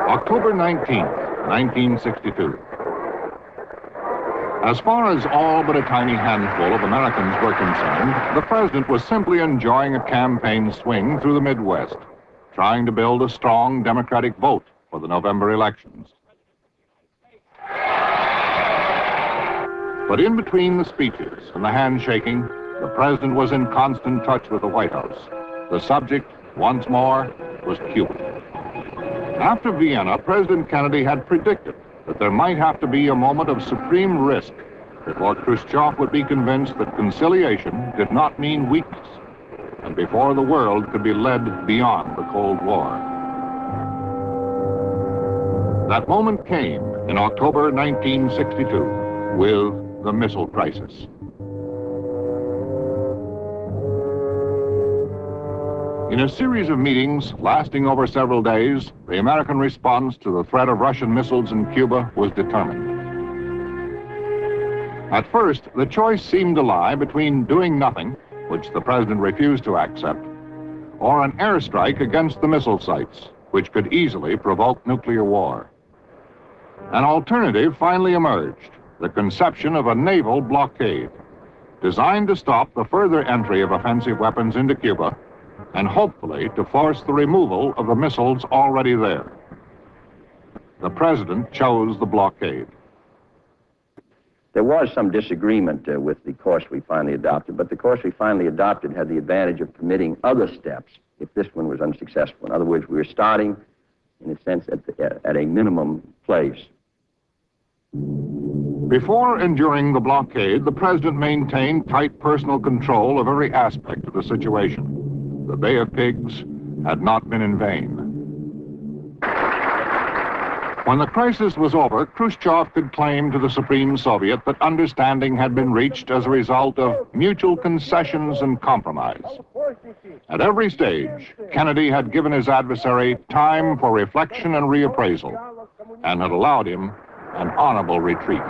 October 19th, 1962. As far as all but a tiny handful of Americans were concerned, the president was simply enjoying a campaign swing through the Midwest, trying to build a strong Democratic vote for the November elections. But in between the speeches and the handshaking, the president was in constant touch with the White House. The subject, once more, was Cuba. After Vienna, President Kennedy had predicted that there might have to be a moment of supreme risk before Khrushchev would be convinced that conciliation did not mean weakness, and before the world could be led beyond the Cold War. That moment came in October 1962 with the missile crisis. In a series of meetings lasting over several days, the American response to the threat of Russian missiles in Cuba was determined. At first, the choice seemed to lie between doing nothing, which the president refused to accept, or an airstrike against the missile sites, which could easily provoke nuclear war. An alternative finally emerged, the conception of a naval blockade, designed to stop the further entry of offensive weapons into Cuba and hopefully to force the removal of the missiles already there. The president chose the blockade. There was some disagreement with the course we finally adopted, but the course we finally adopted had the advantage of permitting other steps if this one was unsuccessful. In other words, we were starting, in a sense, at a minimum place. Before enduring the blockade, the president maintained tight personal control of every aspect of the situation. The Bay of Pigs had not been in vain. When the crisis was over, Khrushchev could claim to the Supreme Soviet that understanding had been reached as a result of mutual concessions and compromise. At every stage, Kennedy had given his adversary time for reflection and reappraisal, and had allowed him an honorable retreat.